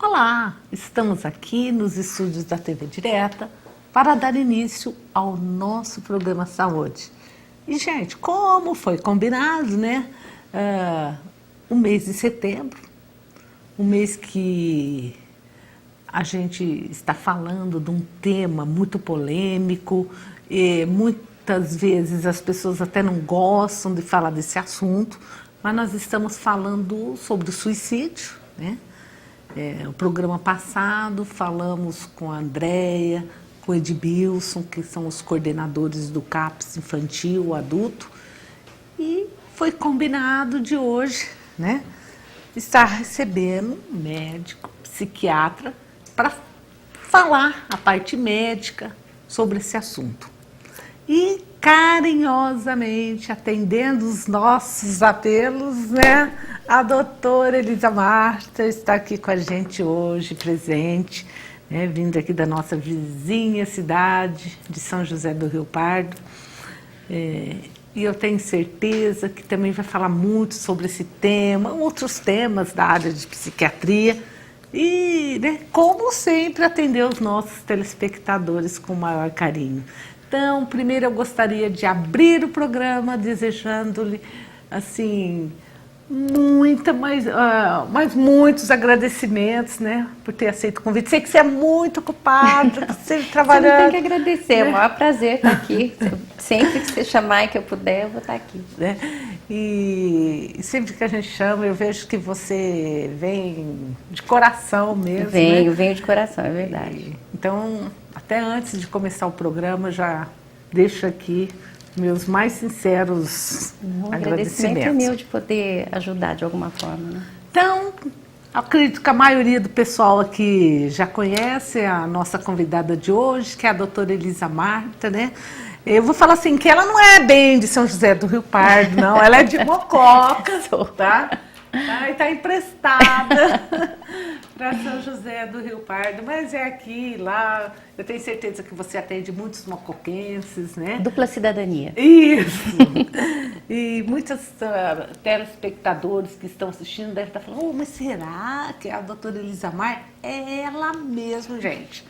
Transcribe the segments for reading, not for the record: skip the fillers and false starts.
Olá, estamos aqui nos estúdios da TV Direta para dar início ao nosso programa Saúde. E, gente, como foi combinado, né? O mês de setembro, um mês que a gente está falando de um tema muito polêmico, e muitas vezes as pessoas até não gostam de falar desse assunto, mas nós estamos falando sobre o suicídio, né? O programa passado falamos com a Andréia, com o Edmilson, que são os coordenadores do CAPS infantil, adulto, e foi combinado de hoje, né, estar recebendo um médico, psiquiatra, para falar a parte médica sobre esse assunto. E carinhosamente atendendo os nossos apelos, né? A doutora Elisa Marta está aqui com a gente hoje, presente, né? Vindo aqui da nossa vizinha cidade de São José do Rio Pardo. E eu tenho certeza que também vai falar muito sobre esse tema, outros temas da área de psiquiatria. E, né, como sempre, atender os nossos telespectadores com o maior carinho. Então, primeiro eu gostaria de abrir o programa desejando-lhe, assim, muitos agradecimentos, né, por ter aceito o convite. Sei que você é muito ocupado, sempre trabalhando. Você não tem que agradecer, é o maior prazer estar aqui. Sempre que você chamar e que eu puder, eu vou estar aqui. Né? E sempre que a gente chama, eu vejo que você vem de coração mesmo. Venho de coração, é verdade. Então, até antes de começar o programa, já deixo aqui meus mais sinceros agradecimentos. É meu de poder ajudar de alguma forma, né? Então, acredito que a maioria do pessoal aqui já conhece a nossa convidada de hoje, que é a doutora Elisa Marta, né? Eu vou falar assim, que ela não é bem de São José do Rio Pardo, não. Ela é de Mococa, tá? E tá emprestada para São José do Rio Pardo, mas é aqui, lá. Eu tenho certeza que você atende muitos mocoquenses, né? Dupla cidadania. Isso! E muitos telespectadores que estão assistindo devem estar falando, mas será que a doutora Elisa Marta é ela mesmo, gente?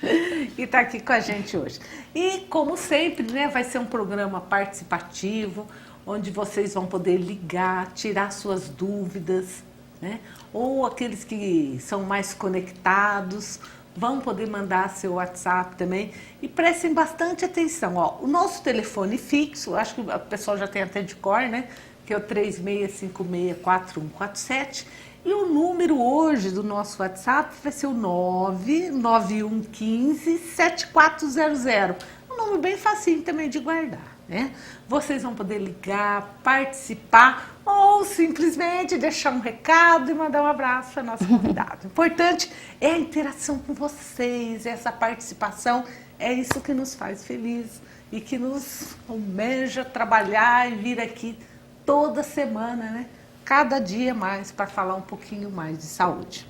E está aqui com a gente hoje. E, como sempre, né, vai ser um programa participativo, onde vocês vão poder ligar, tirar suas dúvidas, né? Ou aqueles que são mais conectados, vão poder mandar seu WhatsApp também. E prestem bastante atenção. Ó, o nosso telefone fixo, acho que o pessoal já tem até de cor, né? Que é o 36564147. E o número hoje do nosso WhatsApp vai ser o 991157400. Um número bem facinho também de guardar, né? Vocês vão poder ligar, participar ou simplesmente deixar um recado e mandar um abraço para a nossa convidada. O importante é a interação com vocês, essa participação, é isso que nos faz feliz e que nos almeja trabalhar e vir aqui toda semana, né? Cada dia mais, para falar um pouquinho mais de saúde.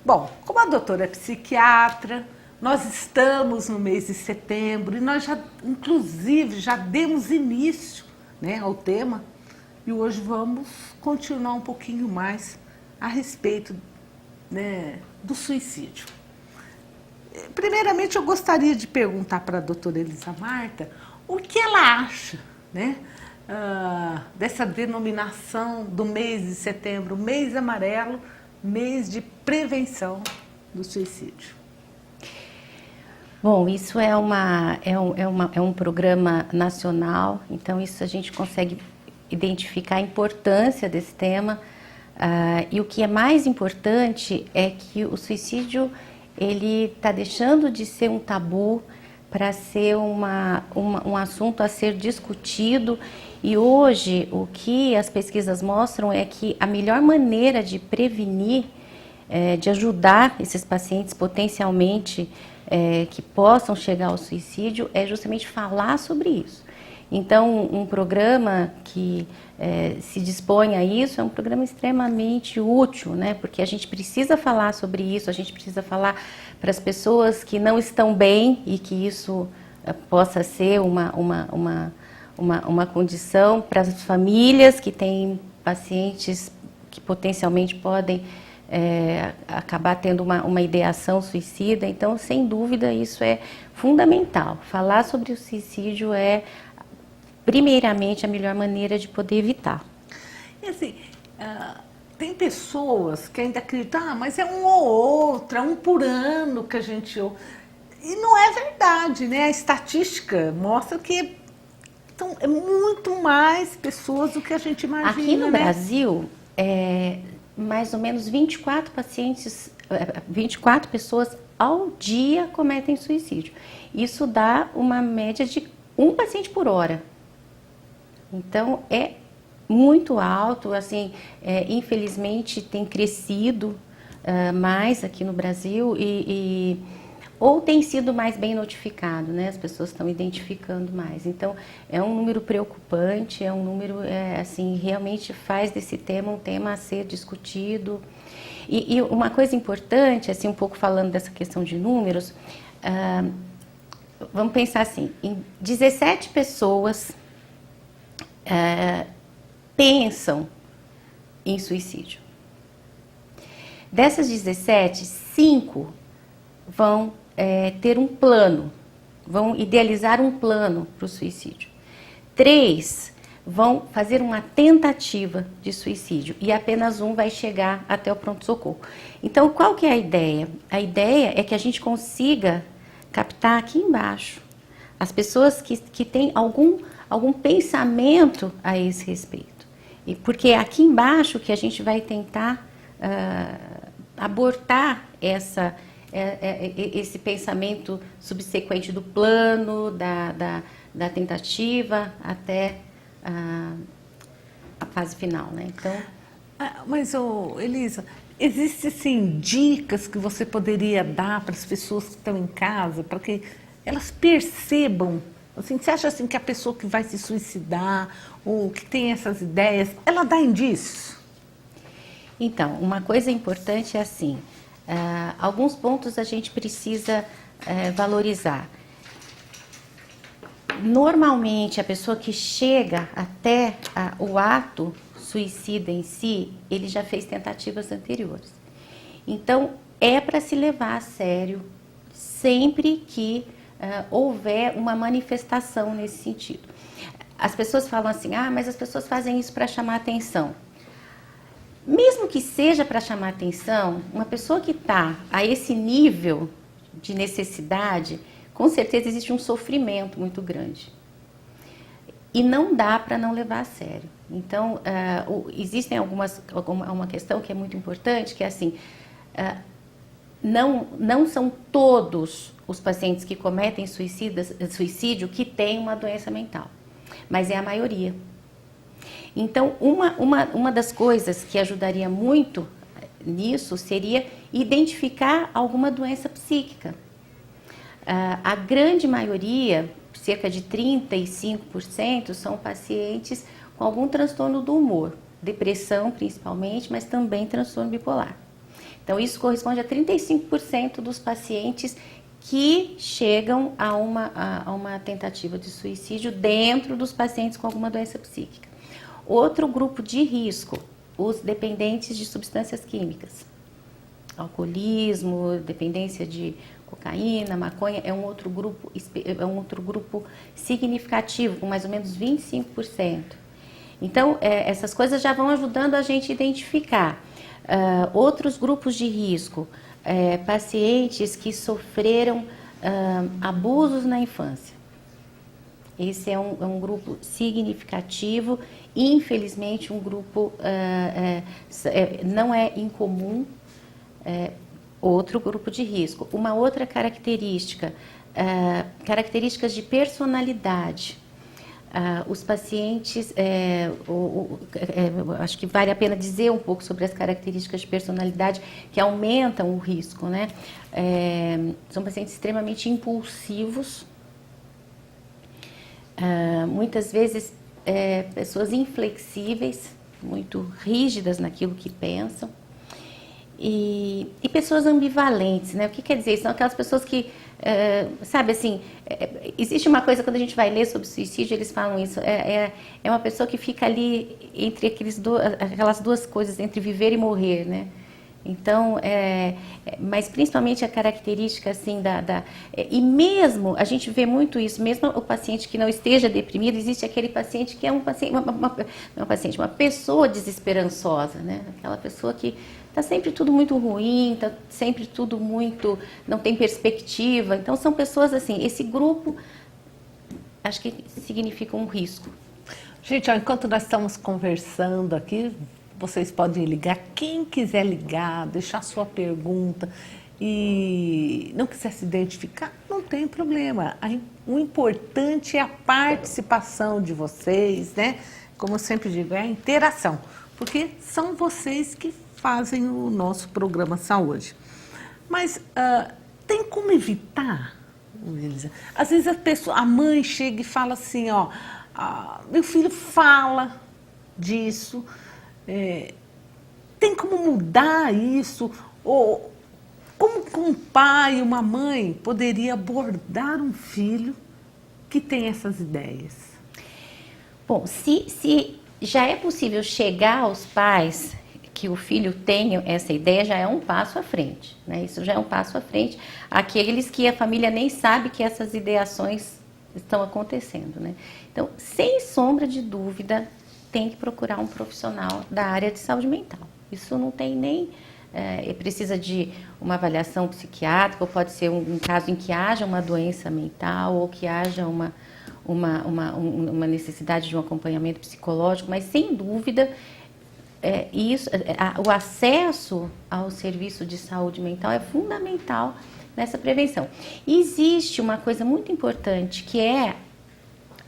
Bom, como a doutora é psiquiatra, nós estamos no mês de setembro e nós já, inclusive, já demos início, né, ao tema e hoje vamos continuar um pouquinho mais a respeito, né, do suicídio. Primeiramente, eu gostaria de perguntar para a doutora Elisa Marta o que ela acha, né, dessa denominação do mês de setembro, mês amarelo, mês de prevenção do suicídio. Bom, isso é um programa nacional, então isso a gente consegue identificar a importância desse tema. E o que é mais importante é que o suicídio ele está deixando de ser um tabu para ser um assunto a ser discutido. E hoje o que as pesquisas mostram é que a melhor maneira de prevenir, de ajudar esses pacientes potencialmente que possam chegar ao suicídio é justamente falar sobre isso. Então, um programa que se dispõe a isso é um programa extremamente útil, né? Porque a gente precisa falar sobre isso, a gente precisa falar para as pessoas que não estão bem e que isso possa ser uma condição para as famílias que têm pacientes que potencialmente podem acabar tendo uma ideação suicida. Então, sem dúvida, isso é fundamental. Falar sobre o suicídio é, primeiramente, a melhor maneira de poder evitar. E assim, tem pessoas que ainda acreditam, mas é um ou outro, é um por ano que a gente ouve. E não é verdade, né? A estatística mostra que é muito mais pessoas do que a gente imagina. Aqui no né? Brasil, mais ou menos 24 pessoas ao dia cometem suicídio. Isso dá uma média de um paciente por hora. Então, é muito alto, assim, infelizmente tem crescido mais aqui no Brasil ou tem sido mais bem notificado, né? As pessoas estão identificando mais. Então, é um número preocupante, é um número, assim, realmente faz desse tema um tema a ser discutido. E uma coisa importante, assim, um pouco falando dessa questão de números, vamos pensar assim, em 17 pessoas pensam em suicídio. Dessas 17, 5 vão ter um plano, vão idealizar um plano para o suicídio. 3 vão fazer uma tentativa de suicídio e apenas um vai chegar até o pronto-socorro. Então, qual que é a ideia? A ideia é que a gente consiga captar aqui embaixo as pessoas que têm algum pensamento a esse respeito. E porque é aqui embaixo que a gente vai tentar abortar esse pensamento subsequente do plano, da tentativa até a fase final, né? Então, mas, Elisa, existem sim dicas que você poderia dar para as pessoas que estão em casa, para que elas percebam, assim, você acha assim que a pessoa que vai se suicidar ou que tem essas ideias, ela dá indícios? Então, uma coisa importante é assim, alguns pontos a gente precisa valorizar. Normalmente, a pessoa que chega até o ato suicida em si, ele já fez tentativas anteriores. Então, é para se levar a sério sempre que houver uma manifestação nesse sentido. As pessoas falam assim, mas as pessoas fazem isso para chamar atenção. Mesmo que seja para chamar atenção, uma pessoa que está a esse nível de necessidade, com certeza existe um sofrimento muito grande. E não dá para não levar a sério. Então, existem uma questão que é muito importante, que é assim, não são todos os pacientes que cometem suicídio que têm uma doença mental, mas é a maioria. Então, uma das coisas que ajudaria muito nisso seria identificar alguma doença psíquica. A grande maioria, cerca de 35%, são pacientes com algum transtorno do humor, depressão principalmente, mas também transtorno bipolar. Então, isso corresponde a 35% dos pacientes que chegam a uma tentativa de suicídio dentro dos pacientes com alguma doença psíquica. Outro grupo de risco, os dependentes de substâncias químicas. Alcoolismo, dependência de cocaína, maconha, é um outro grupo significativo, com mais ou menos 25%. Então, essas coisas já vão ajudando a gente a identificar. Outros grupos de risco, pacientes que sofreram abusos na infância. Esse é um grupo significativo, infelizmente um grupo não é incomum, outro grupo de risco. Uma outra característica, características de personalidade. Os pacientes, acho que vale a pena dizer um pouco sobre as características de personalidade que aumentam o risco, né? São pacientes extremamente impulsivos, muitas vezes pessoas inflexíveis, muito rígidas naquilo que pensam, e pessoas ambivalentes, né? O que quer dizer? São aquelas pessoas que, sabe assim, existe uma coisa quando a gente vai ler sobre suicídio, eles falam isso, é uma pessoa que fica ali entre aquelas duas coisas, entre viver e morrer, né? Então, mas principalmente a característica assim e mesmo a gente vê muito isso, mesmo o paciente que não esteja deprimido, existe aquele paciente que é um paciente, uma pessoa desesperançosa, né? Aquela pessoa que está sempre tudo muito ruim, está sempre tudo muito, não tem perspectiva. Então são pessoas assim, esse grupo acho que significa um risco. Gente, ó, enquanto nós estamos conversando aqui, vocês podem ligar, quem quiser ligar, deixar sua pergunta e não quiser se identificar, não tem problema. O importante é a participação de vocês, né? Como eu sempre digo, é a interação, porque são vocês que fazem o nosso programa Saúde. Mas tem como evitar, Elisa? Às vezes a mãe chega e fala assim, ó, meu filho fala disso, tem como mudar isso? Ou como um pai, uma mãe poderia abordar um filho que tem essas ideias? Bom, se já é possível chegar aos pais que o filho tenha essa ideia, já é um passo à frente, né? Isso já é um passo à frente. Aqueles que a família nem sabe que essas ideações estão acontecendo, né? Então, sem sombra de dúvida, tem que procurar um profissional da área de saúde mental. Isso não tem nem... precisa de uma avaliação psiquiátrica, ou pode ser um caso em que haja uma doença mental, ou que haja uma necessidade de um acompanhamento psicológico, mas sem dúvida, o acesso ao serviço de saúde mental é fundamental nessa prevenção. E existe uma coisa muito importante, que é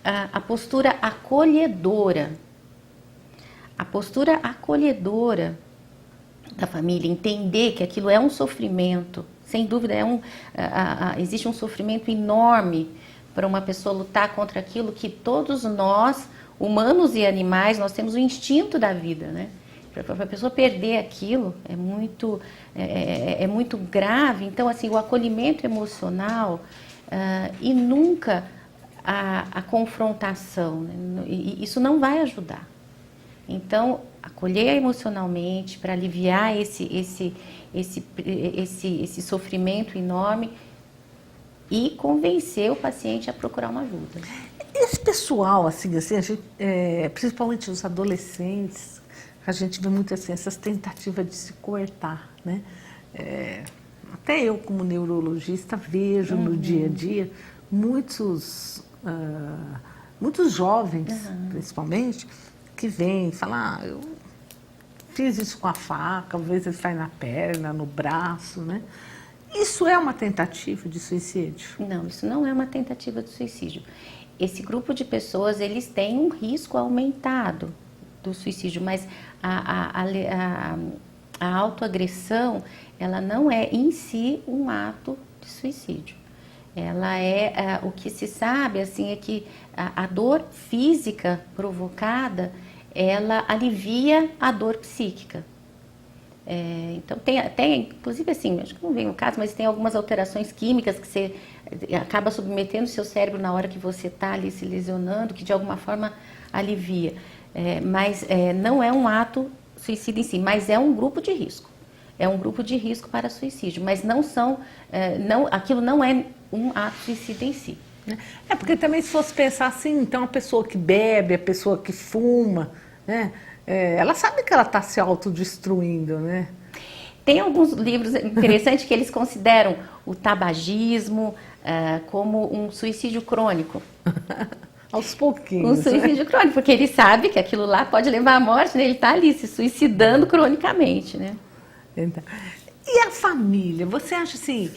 a postura acolhedora. A postura acolhedora da família, entender que aquilo é um sofrimento, sem dúvida existe um sofrimento enorme para uma pessoa lutar contra aquilo que todos nós, humanos e animais, nós temos o instinto da vida, né? Para a pessoa perder aquilo é muito grave. Então, assim, o acolhimento emocional e nunca a confrontação, né? Isso não vai ajudar. Então, acolher emocionalmente para aliviar esse sofrimento enorme e convencer o paciente a procurar uma ajuda. Esse pessoal, assim a gente, principalmente os adolescentes, a gente vê muito assim, essas tentativas de se coartar, né? Até eu, como neurologista, vejo no dia a dia muitos jovens, principalmente, que vêm e falam, eu fiz isso com a faca, às vezes ele faz na perna, no braço, né? Isso é uma tentativa de suicídio? Não, isso não é uma tentativa de suicídio. Esse grupo de pessoas, eles têm um risco aumentado do suicídio, mas a autoagressão, ela não é em si um ato de suicídio. Ela o que se sabe, assim, é que a dor física provocada, ela alivia a dor psíquica. Então, tem, inclusive assim, acho que não vem o caso, mas tem algumas alterações químicas que você acaba submetendo o seu cérebro na hora que você está ali se lesionando, que de alguma forma alivia. Mas não é um ato suicida em si, mas é um grupo de risco. É um grupo de risco para suicídio, mas aquilo não é um ato suicida em si. Porque também se fosse pensar assim, então a pessoa que bebe, a pessoa que fuma, né? Ela sabe que ela está se autodestruindo, né? Tem alguns livros interessantes que eles consideram o tabagismo como um suicídio crônico. Aos pouquinhos. Um suicídio crônico, porque ele sabe que aquilo lá pode levar à morte, né? Ele está ali se suicidando cronicamente, né? Então, e a família? Você acha assim,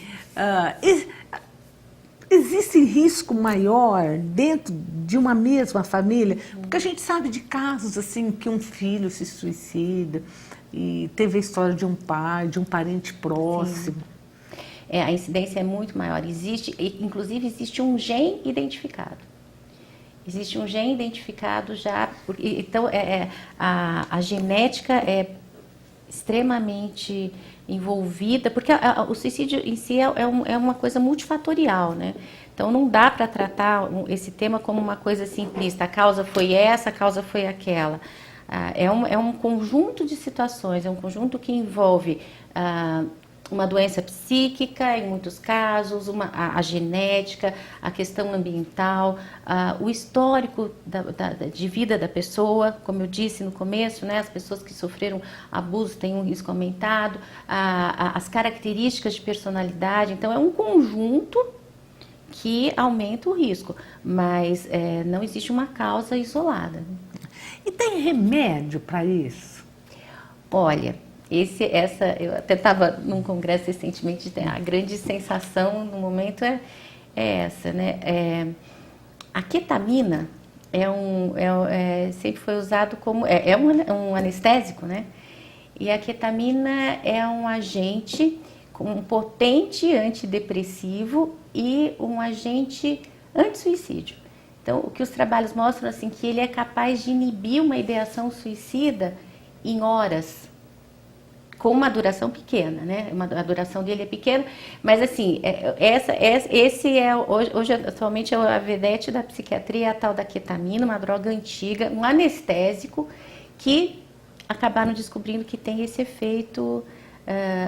existe risco maior dentro de uma mesma família? Porque a gente sabe de casos assim que um filho se suicida e teve a história de um pai, de um parente próximo. A incidência é muito maior. Inclusive existe um gene identificado. Existe um gene identificado já. Então, a genética é extremamente envolvida, porque o suicídio em si é uma coisa multifatorial, né? Então não dá para tratar esse tema como uma coisa simplista, a causa foi essa, a causa foi aquela. É um conjunto de situações, é um conjunto que envolve uma doença psíquica, em muitos casos, a genética, a questão ambiental, o histórico de vida da pessoa, como eu disse no começo, né, as pessoas que sofreram abuso têm um risco aumentado, as características de personalidade. Então, é um conjunto que aumenta o risco, mas não existe uma causa isolada. E tem remédio para isso? Olha, eu até estava num congresso recentemente, a grande sensação no momento é essa, né? A ketamina sempre foi usado como, um anestésico, né? E a ketamina é um agente, um potente antidepressivo e um agente anti-suicídio. Então, o que os trabalhos mostram, assim, que ele é capaz de inibir uma ideação suicida em horas, com uma duração pequena, né? A duração dele é pequena, mas assim, hoje atualmente é a vedete da psiquiatria, a tal da ketamina, uma droga antiga, um anestésico que acabaram descobrindo que tem esse efeito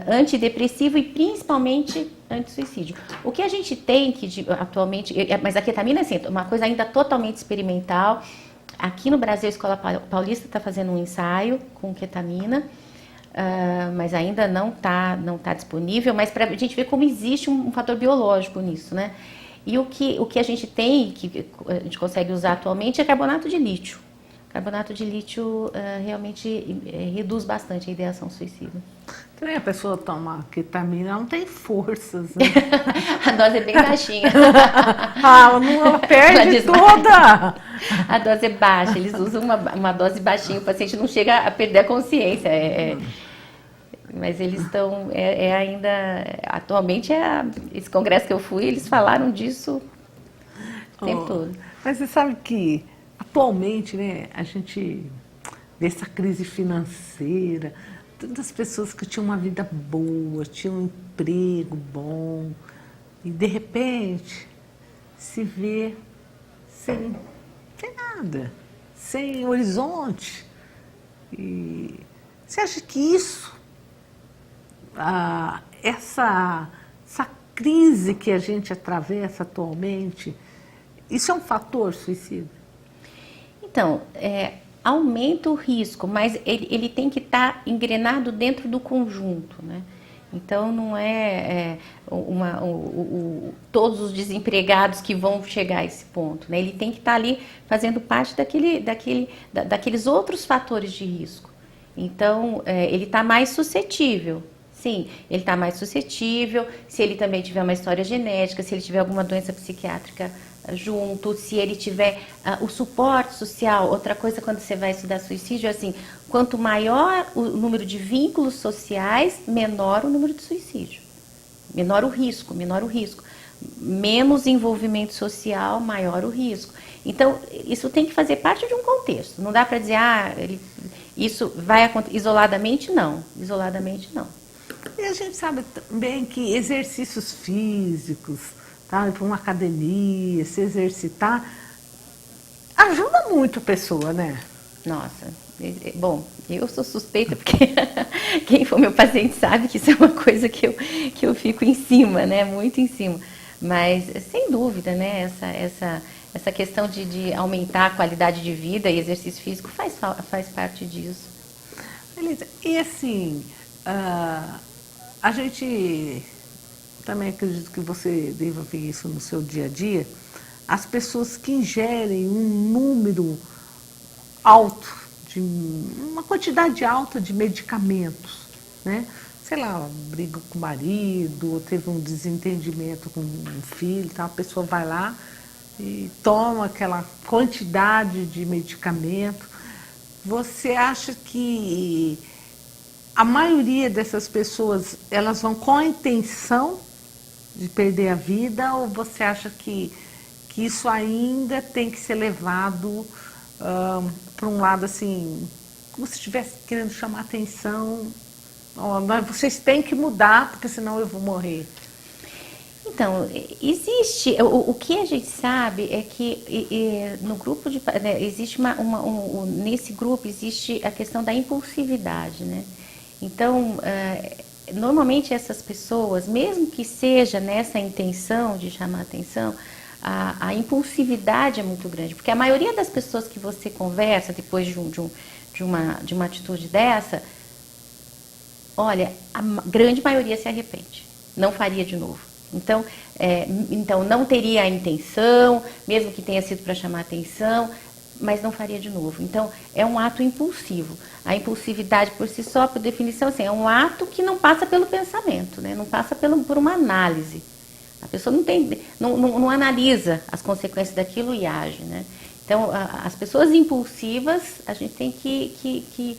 antidepressivo e principalmente anti-suicídio. O que a gente tem atualmente, mas a ketamina assim, é uma coisa ainda totalmente experimental. Aqui no Brasil, a Escola Paulista está fazendo um ensaio com ketamina, mas ainda não tá disponível, mas para a gente ver como existe um fator biológico nisso, né? E o que a gente tem, que a gente consegue usar atualmente, é carbonato de lítio. Carbonato de lítio realmente reduz bastante a ideação suicida. Também a pessoa toma ketamina, não tem forças, né? A dose é bem baixinha. Ela perde toda! A dose é baixa, eles usam uma dose baixinha, o paciente não chega a perder a consciência. Mas eles estão ainda... Atualmente, esse congresso que eu fui, eles falaram disso o tempo todo. Mas você sabe que, atualmente, né, a gente vê essa crise financeira, tantas pessoas que tinham uma vida boa, tinham um emprego bom, e de repente se vê sem nada, sem horizonte. E você acha que isso, essa crise que a gente atravessa atualmente, isso é um fator suicida? Então, aumenta o risco, mas ele tem que estar engrenado dentro do conjunto, né? Então, não todos os desempregados que vão chegar a esse ponto, né? Ele tem que estar ali fazendo parte daqueles outros fatores de risco. Então, ele está mais suscetível. Sim, ele está mais suscetível, se ele também tiver uma história genética, se ele tiver alguma doença psiquiátrica junto, se ele tiver o suporte social. Outra coisa, quando você vai estudar suicídio, é assim, quanto maior o número de vínculos sociais, menor o número de suicídio. Menor o risco. Menos envolvimento social, maior o risco. Então, isso tem que fazer parte de um contexto. Não dá para dizer, isso vai acontecer isoladamente, não. Isoladamente, não. E a gente sabe também que exercícios físicos, tá? Ir para uma academia, se exercitar, ajuda muito a pessoa, né? Nossa, bom, eu sou suspeita porque quem for meu paciente sabe que isso é uma coisa que eu fico em cima, né? Muito em cima. Mas, sem dúvida, né? Essa questão de aumentar a qualidade de vida e exercício físico faz parte disso. Beleza. E assim, a gente também acredito que você deva ver isso no seu dia a dia, as pessoas que ingerem um número alto, uma quantidade alta de medicamentos, né? Sei lá, briga com o marido, ou teve um desentendimento com um filho, tá? A pessoa vai lá e toma aquela quantidade de medicamento. Você acha que a maioria dessas pessoas, elas vão com a intenção de perder a vida, ou você acha que isso ainda tem que ser levado para um lado assim, como se estivesse querendo chamar atenção, vocês têm que mudar, porque senão eu vou morrer? Então, existe, o que a gente sabe é que no grupo de, né, existe nesse grupo existe a questão da impulsividade, né? Então, normalmente essas pessoas, mesmo que seja nessa intenção de chamar atenção, a impulsividade é muito grande, porque a maioria das pessoas que você conversa depois de uma atitude dessa, olha, a grande maioria se arrepende, não faria de novo. Então não teria a intenção, mesmo que tenha sido para chamar atenção, mas não faria de novo. Então, é um ato impulsivo. A impulsividade por si só, por definição, assim, é um ato que não passa pelo pensamento, né? Não passa por uma análise. A pessoa não analisa as consequências daquilo e age, né? Então, as pessoas impulsivas, a gente tem que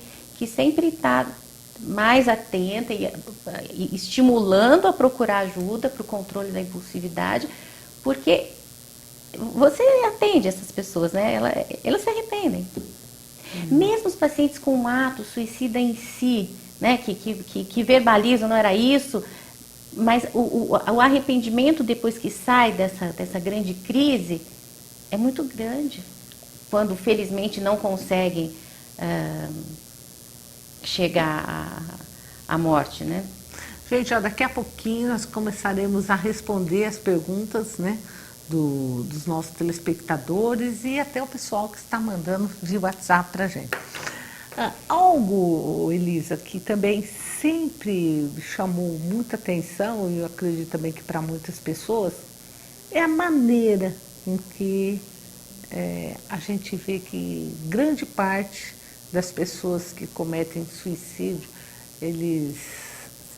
sempre estar mais atenta e estimulando a procurar ajuda para o controle da impulsividade, porque você atende essas pessoas, né? Elas se arrependem. Mesmo os pacientes com um ato suicida em si, né? Que verbalizam, não era isso, mas o arrependimento depois que sai dessa grande crise é muito grande, quando felizmente não conseguem chegar à morte, né? Gente, ó, daqui a pouquinho nós começaremos a responder as perguntas, né, dos nossos telespectadores e até o pessoal que está mandando via WhatsApp para a gente. Algo, Elisa, que também sempre chamou muita atenção, e eu acredito também que para muitas pessoas, é a maneira em que a gente vê que grande parte das pessoas que cometem suicídio, eles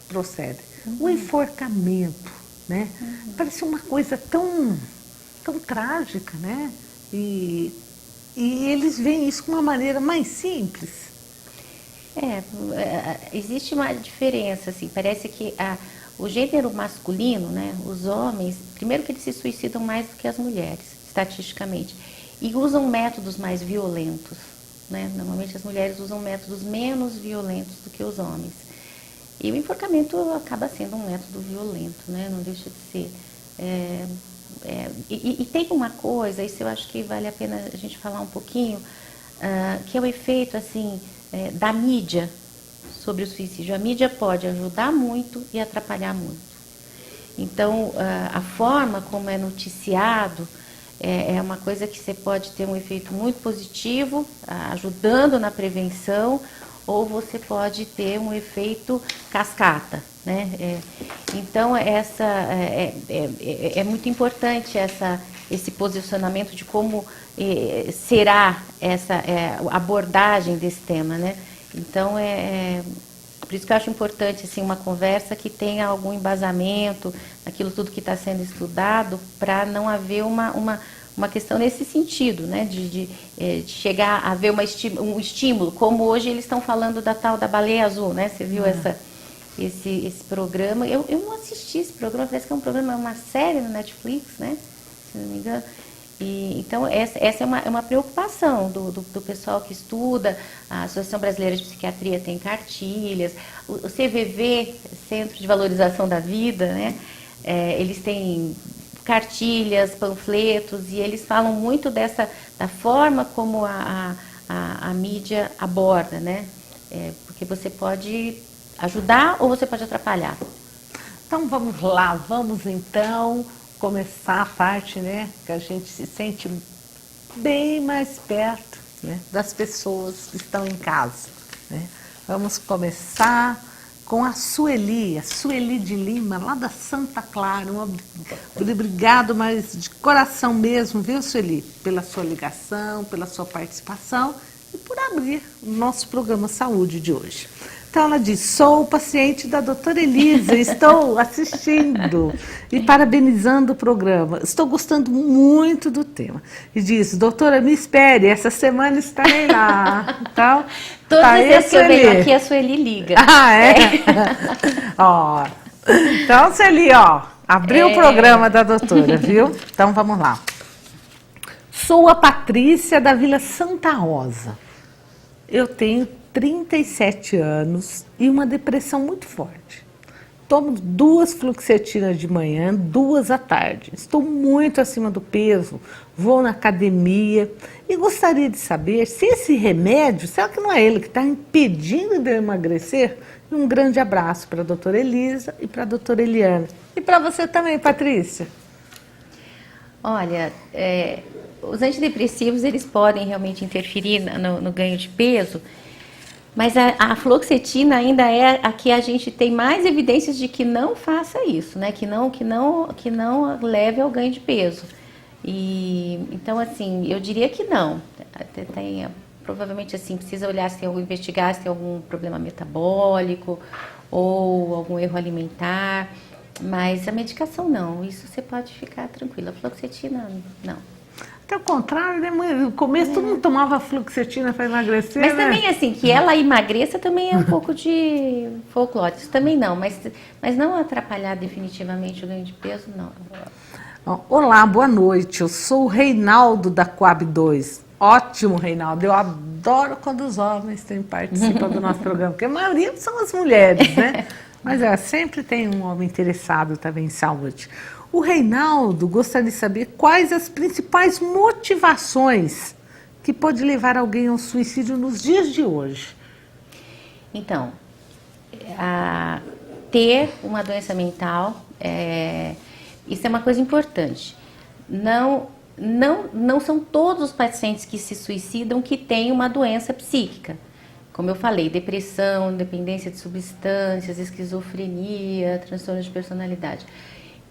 procedem. O enforcamento, né? Parece uma coisa tão trágica, né? E eles veem isso com uma maneira mais simples. Existe uma diferença, assim, parece que o gênero masculino, né, os homens, primeiro que eles se suicidam mais do que as mulheres, estatisticamente, e usam métodos mais violentos, né? Normalmente as mulheres usam métodos menos violentos do que os homens. E o enforcamento acaba sendo um método violento, né? Não deixa de ser. E tem uma coisa, isso eu acho que vale a pena a gente falar um pouquinho, que é o efeito assim, da mídia sobre o suicídio. A mídia pode ajudar muito e atrapalhar muito. Então, a forma como é noticiado é uma coisa que você pode ter um efeito muito positivo, ajudando na prevenção, ou você pode ter um efeito cascata, né? Então, é muito importante esse posicionamento de como será essa abordagem desse tema, né? Então, por isso que eu acho importante assim, uma conversa que tenha algum embasamento naquilo tudo que está sendo estudado, para não haver uma questão nesse sentido, né? De chegar a haver um estímulo, como hoje eles estão falando da tal da baleia azul, né? Você viu esse programa? Eu não assisti esse programa, parece que é um programa, uma série na Netflix, né? Se não me engano. Então, essa é uma preocupação do pessoal que estuda. A Associação Brasileira de Psiquiatria tem cartilhas, o CVV, Centro de Valorização da Vida, né? Eles têm cartilhas, panfletos, e eles falam muito da forma como a mídia aborda, né? Porque você pode ajudar ou você pode atrapalhar. Então, vamos lá, vamos então começar a parte, né, que a gente se sente bem mais perto, né, das pessoas que estão em casa, né? Vamos começar com a Sueli de Lima, lá da Santa Clara. Obrigado, mas de coração mesmo, viu, Sueli, pela sua ligação, pela sua participação e por abrir o nosso programa Saúde de hoje. Então ela diz: sou paciente da doutora Elisa, estou assistindo e parabenizando o programa. Estou gostando muito do tema. E diz: doutora, me espere, essa semana estarei lá. Então, todas as vezes que eu venho aqui, a Sueli liga. Ó, então, Sueli, abriu o programa da doutora, viu? Então, vamos lá. Sou a Patrícia da Vila Santa Rosa. Eu tenho 37 anos e uma depressão muito forte. tomo 2 fluoxetinas de manhã, 2 à tarde. Estou muito acima do peso, vou na academia e gostaria de saber se esse remédio, será que não é ele que está impedindo de eu emagrecer? Um grande abraço para a doutora Elisa e para a doutora Eliana. E para você também, Patrícia. Olha, os antidepressivos, eles podem realmente interferir no ganho de peso, mas a fluoxetina ainda é a que a gente tem mais evidências de que não faça isso, né? Que não leve ao ganho de peso. Então, assim, eu diria que não. Provavelmente, assim, precisa olhar se tem investigar se tem algum problema metabólico ou algum erro alimentar. Mas a medicação não, isso você pode ficar tranquila. A fluoxetina, não. Até o contrário, né? No começo todo mundo tomava fluoxetina para emagrecer, mas né? também, assim, que ela emagreça também é um pouco de folclore. Isso também não, mas não atrapalhar definitivamente o ganho de peso, não. Olá, boa noite. Eu sou o Reinaldo da Coab 2. Ótimo, Reinaldo. Eu adoro quando os homens participam do nosso programa, porque a maioria são as mulheres, né? Mas sempre tem um homem interessado também em saúde. O Reinaldo gostaria de saber quais as principais motivações que pode levar alguém ao suicídio nos dias de hoje. Então, ter uma doença mental, isso é uma coisa importante. Não são todos os pacientes que se suicidam que têm uma doença psíquica. Como eu falei, depressão, dependência de substâncias, esquizofrenia, transtorno de personalidade.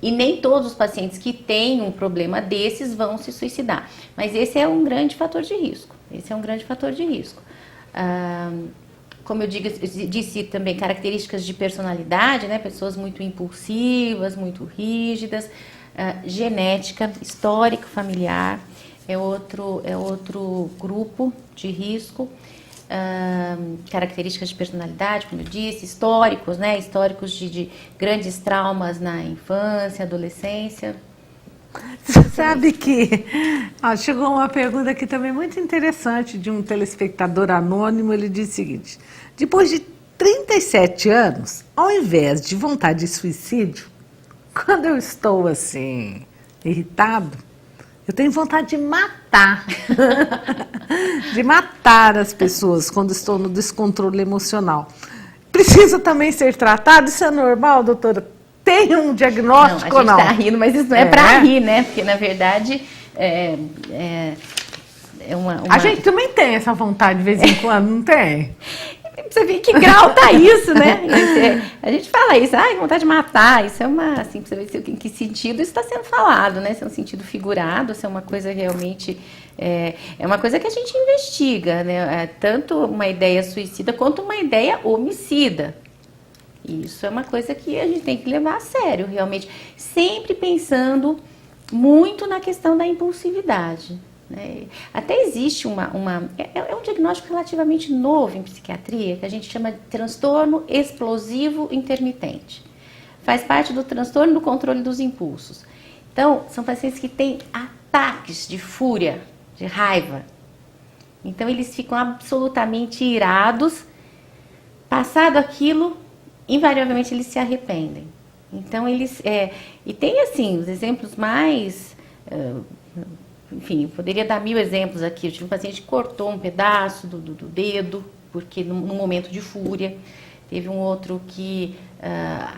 E nem todos os pacientes que têm um problema desses vão se suicidar. Mas esse é um grande fator de risco. Como eu disse também, características de personalidade, né? Pessoas muito impulsivas, muito rígidas. Genética, histórico familiar é outro grupo de risco. Características de personalidade, como eu disse, históricos, né? Históricos de grandes traumas na infância, adolescência. Você sabe que chegou uma pergunta aqui também muito interessante de um telespectador anônimo. Ele diz o seguinte: depois de 37 anos, ao invés de vontade de suicídio, quando eu estou assim, irritado, eu tenho vontade de matar. De matar as pessoas quando estou no descontrole emocional. Precisa também ser tratado? Isso é normal, doutora? Tem um diagnóstico ou não? A gente está rindo, mas isso não é para rir, né? Porque, na verdade, A gente também tem essa vontade de vez em quando, não tem? Você vê que grau tá isso, né? A gente fala isso, vontade de matar, isso é assim, pra você ver em que sentido isso está sendo falado, né? Se é um sentido figurado, se é uma coisa realmente, é uma coisa que a gente investiga, né? Tanto uma ideia suicida quanto uma ideia homicida. Isso é uma coisa que a gente tem que levar a sério, realmente, sempre pensando muito na questão da impulsividade. Até existe é um diagnóstico relativamente novo em psiquiatria, que a gente chama de transtorno explosivo intermitente. Faz parte do transtorno do controle dos impulsos. Então, são pacientes que têm ataques de fúria, de raiva. Então, eles ficam absolutamente irados. Passado aquilo, invariavelmente eles se arrependem. Então, e tem assim, os exemplos mais... Enfim, eu poderia dar 1000 exemplos aqui. Eu tive um paciente que cortou um pedaço do dedo, porque num momento de fúria. Teve um outro que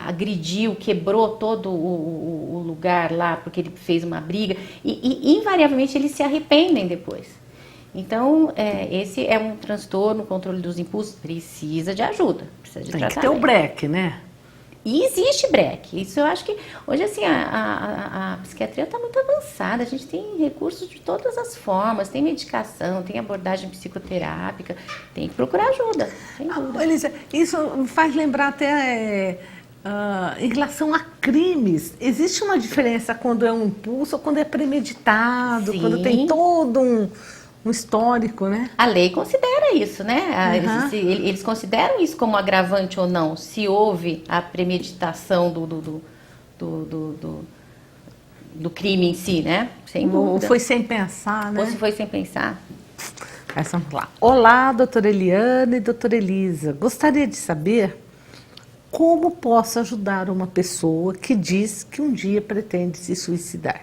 agrediu, quebrou todo o lugar lá, porque ele fez uma briga. E invariavelmente eles se arrependem depois. Então, esse é um transtorno, controle dos impulsos, precisa de ajuda, precisa de tratamento. Tem que ter o breque, né? E existe breque. Isso eu acho que hoje assim a psiquiatria está muito avançada. A gente tem recursos de todas as formas, tem medicação, tem abordagem psicoterápica, tem que procurar ajuda. Sem dúvida. Elisa, isso me faz lembrar até em relação a crimes. Existe uma diferença quando é um impulso ou quando é premeditado, Sim. quando tem todo um histórico, né? A lei considera isso, né? Uhum. Eles consideram isso como agravante ou não, se houve a premeditação do crime em si, né? Sem dúvida. Ou foi sem pensar, né? Ou se foi sem pensar. Vamos lá. Olá, doutora Eliana e doutora Elisa. Gostaria de saber como posso ajudar uma pessoa que diz que um dia pretende se suicidar?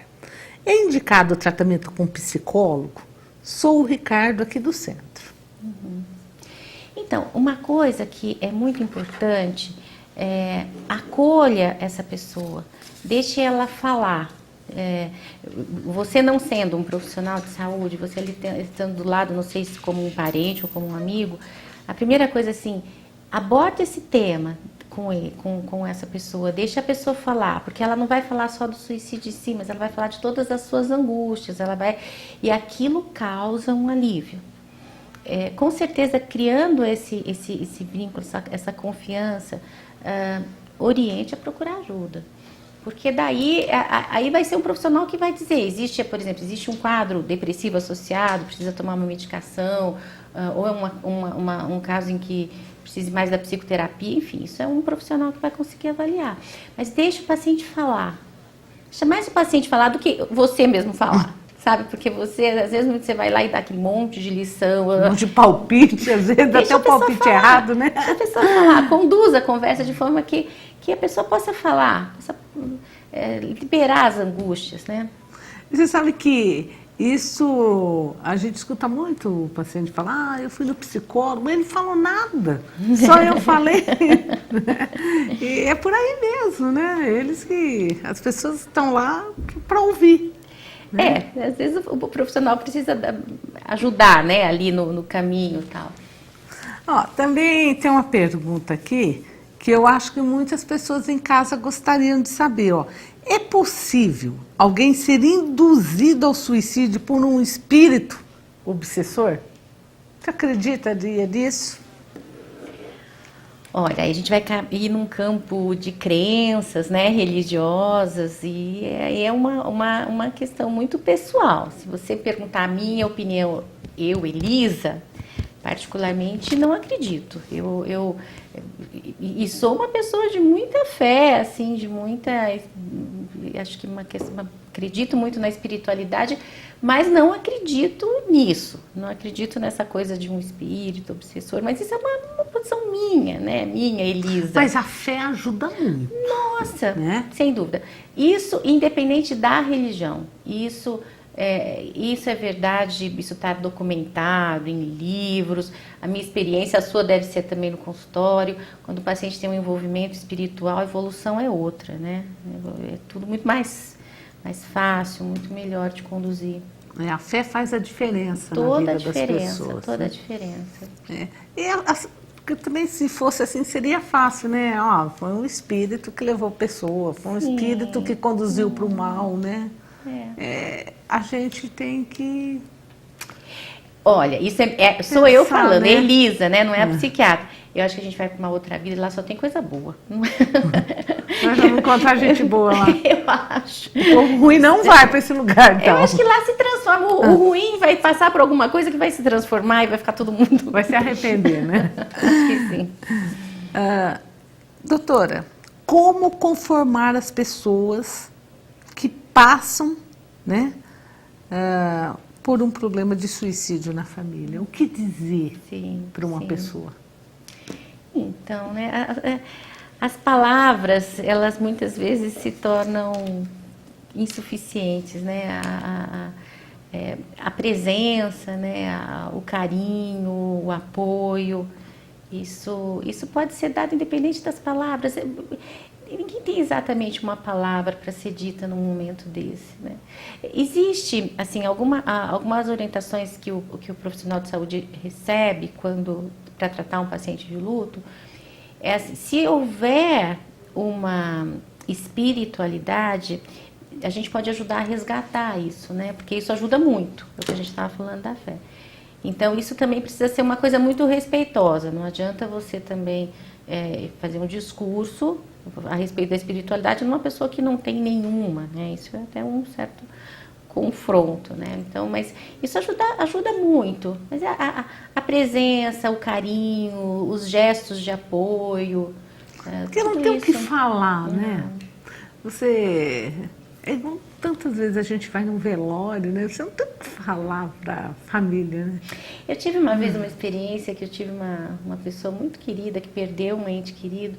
É indicado o tratamento com psicólogo? Sou o Ricardo aqui do centro. Então, uma coisa que é muito importante é acolha essa pessoa, deixe ela falar. Você não sendo um profissional de saúde, você ali estando do lado, não sei se como um parente ou como um amigo, a primeira coisa assim, aborde esse tema com ele, com essa pessoa, deixa a pessoa falar, porque ela não vai falar só do suicídio em si, mas ela vai falar de todas as suas angústias, e aquilo causa um alívio. Com certeza, criando esse vínculo, essa confiança, oriente a procurar ajuda. Porque daí aí vai ser um profissional que vai dizer, por exemplo, existe um quadro depressivo associado, precisa tomar uma medicação, ou é um caso em que precise mais da psicoterapia, enfim, isso é um profissional que vai conseguir avaliar. Mas deixa o paciente falar. Deixa mais o paciente falar do que você mesmo falar. Sabe? Porque às vezes, você vai lá e dá aquele monte de lição. Um monte de palpite, às vezes até o palpite falar, errado, né? Deixa a pessoa falar, conduza a conversa de forma que a pessoa possa falar, liberar as angústias, né? Você sabe que isso, a gente escuta muito o paciente falar, eu fui no psicólogo, mas ele não falou nada, só eu falei. E é por aí mesmo, né? As pessoas estão lá para ouvir. Né? Às vezes o profissional precisa ajudar, né, ali no caminho e tal. Também tem uma pergunta aqui que eu acho que muitas pessoas em casa gostariam de saber. É possível alguém ser induzido ao suicídio por um espírito obsessor? Você acredita nisso? Olha, aí a gente vai ir num campo de crenças, né, religiosas, e é uma questão muito pessoal. Se você perguntar a minha opinião, eu, Elisa, particularmente não acredito. E sou uma pessoa de muita fé, assim, acho que acredito muito na espiritualidade, mas não acredito nisso. Não acredito nessa coisa de um espírito obsessor, mas isso é uma posição minha, né? Minha, Elisa. Mas a fé ajuda muito. Nossa, né? Sem dúvida. Isso independente da religião. Isso é verdade, isso está documentado em livros. A minha experiência, a sua deve ser também no consultório. Quando o paciente tem um envolvimento espiritual, a evolução é outra, né? É tudo muito mais fácil, muito melhor de conduzir. A fé faz a diferença na vida das pessoas. Toda a diferença. Porque também se fosse assim seria fácil, né? Foi um espírito que levou a pessoa, foi um espírito que conduziu para o mal, né? A gente tem que... Olha, isso sou eu falando, né? Elisa, né? Não é a psiquiatra. Eu acho que a gente vai para uma outra vida e lá só tem coisa boa. Nós vamos encontrar gente boa lá. Eu acho. O ruim não vai para esse lugar, então. Eu acho que lá se transforma. O ruim vai passar por alguma coisa que vai se transformar e vai ficar todo mundo... Vai se arrepender, né? Acho que sim. Doutora, como conformar as pessoas que passam, né, por um problema de suicídio na família? O que dizer para uma pessoa? Então, né, as palavras, elas muitas vezes se tornam insuficientes, né? A presença, né, o carinho, o apoio, isso pode ser dado independente das palavras. Ninguém tem exatamente uma palavra para ser dita num momento desse, né? Existe, assim, algumas orientações que o profissional de saúde recebe para tratar um paciente de luto. Assim, se houver uma espiritualidade, a gente pode ajudar a resgatar isso, né? Porque isso ajuda muito, é o que a gente estava falando da fé. Então, isso também precisa ser uma coisa muito respeitosa. Não adianta você também fazer um discurso a respeito da espiritualidade numa pessoa que não tem nenhuma, né? Isso é até um certo confronto, né? Então, mas isso ajuda muito. Mas a presença, o carinho, os gestos de apoio... Porque não tem o que falar, né? Você... tantas vezes a gente vai num velório, né? Você não tem o que falar para a família, né? Eu tive uma vez uma experiência que eu tive uma pessoa muito querida que perdeu um ente querido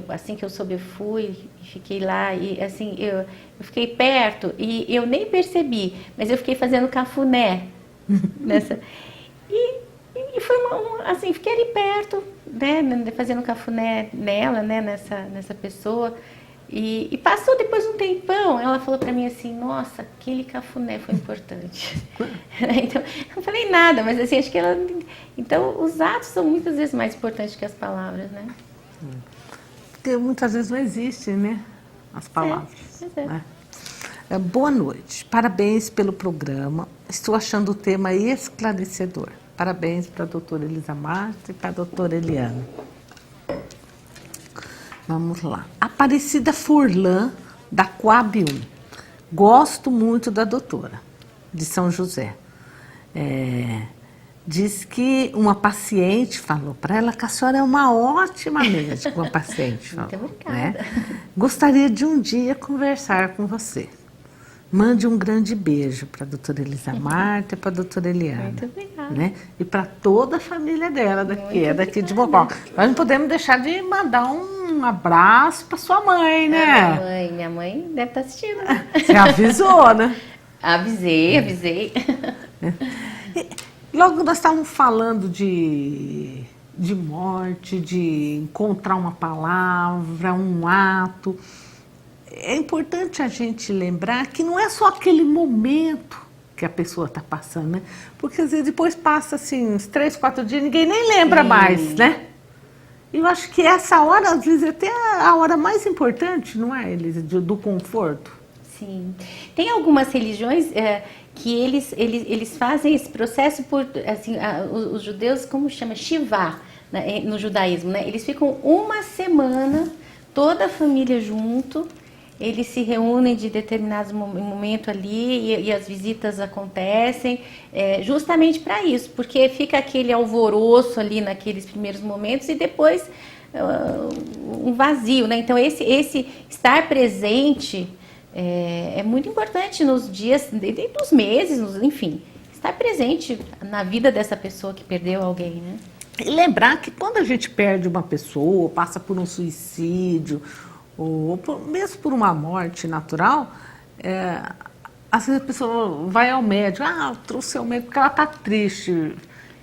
assim que eu soube, eu fui e fiquei lá, e assim, eu fiquei perto e eu nem percebi, mas eu fiquei fazendo cafuné nessa. E foi assim, fiquei ali perto, né, fazendo cafuné nela, né, nessa pessoa. E passou depois um tempão, ela falou pra mim assim, nossa, aquele cafuné foi importante. Então, eu não falei nada, mas assim, acho que ela... Então, os atos são muitas vezes mais importantes que as palavras, né? Porque muitas vezes não existem, né, as palavras. Né? Boa noite, parabéns pelo programa, estou achando o tema esclarecedor. Parabéns para a doutora Elisa Marta e para a doutora Eliana. Vamos lá. Aparecida Furlan, da Coab 1. Gosto muito da doutora, de São José. Diz que uma paciente falou para ela que a senhora é uma ótima médica, uma paciente falou. Muito obrigada. Né? Gostaria de um dia conversar com você. Mande um grande beijo para a doutora Elisa Marta e para a doutora Eliana. Muito obrigada. Né? E para toda a família dela, daqui de Mocó. Nós não podemos deixar de mandar um abraço para sua mãe, né? Minha mãe deve estar assistindo. Você avisou, né? Avisei. Logo nós estávamos falando de morte, de encontrar uma palavra, um ato. É importante a gente lembrar que não é só aquele momento que a pessoa está passando, né? Porque às vezes depois passa assim, uns 3, 4 dias, ninguém nem lembra mais, né? Eu acho que essa hora, às vezes, é até a hora mais importante, não é, Elisa, do conforto. Sim. Tem algumas religiões que eles fazem esse processo por, assim, os judeus, como chama? Shivá, né, no judaísmo, né? Eles ficam uma semana, toda a família junto, eles se reúnem de determinados momentos ali e as visitas acontecem justamente para isso, porque fica aquele alvoroço ali naqueles primeiros momentos e depois um vazio, né? Então esse estar presente é muito importante nos dias, nos meses, enfim, estar presente na vida dessa pessoa que perdeu alguém, né? E lembrar que quando a gente perde uma pessoa, passa por um suicídio, ou mesmo por uma morte natural, às vezes a pessoa vai ao médico, eu trouxe ao médico porque ela está triste.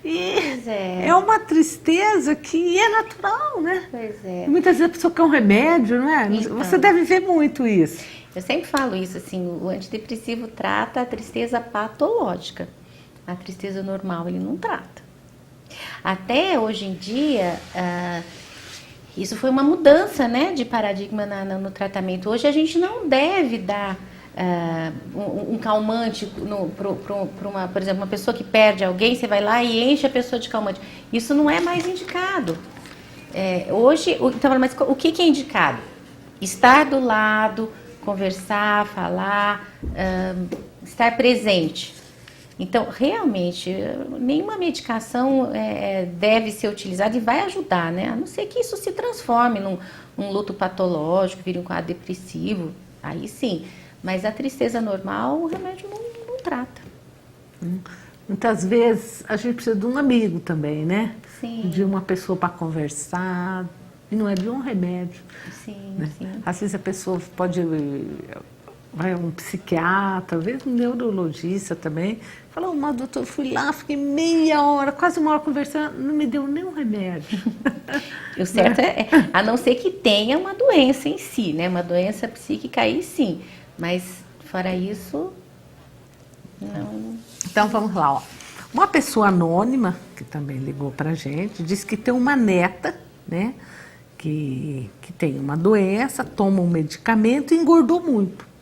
E é uma tristeza que é natural, né? Pois é. E muitas vezes a pessoa quer um remédio, não é? Então, você deve ver muito isso. Eu sempre falo isso, assim, o antidepressivo trata a tristeza patológica. A tristeza normal ele não trata. Até hoje em dia, isso foi uma mudança, né, de paradigma no tratamento. Hoje a gente não deve dar um calmante para por exemplo, uma pessoa que perde alguém, você vai lá e enche a pessoa de calmante. Isso não é mais indicado. Hoje, então, mas o que é indicado? Estar do lado, conversar, falar, estar presente. Então, realmente, nenhuma medicação deve ser utilizada e vai ajudar, né? A não ser que isso se transforme num luto patológico, vire um quadro depressivo, aí sim. Mas a tristeza normal, o remédio não trata. Muitas vezes a gente precisa de um amigo também, né? Sim. De uma pessoa para conversar, e não é de um remédio. Sim, né? sim. Às vezes a pessoa vai a um psiquiatra, às vezes um neurologista também, fala, mas doutor, fui lá, fiquei meia hora, quase uma hora conversando, não me deu nenhum remédio. O certo a não ser que tenha uma doença em si, né? Uma doença psíquica aí sim, mas fora isso, não. Então vamos lá, ó. Uma pessoa anônima, que também ligou pra gente, disse que tem uma neta, né? Que tem uma doença, toma um medicamento e engordou muito.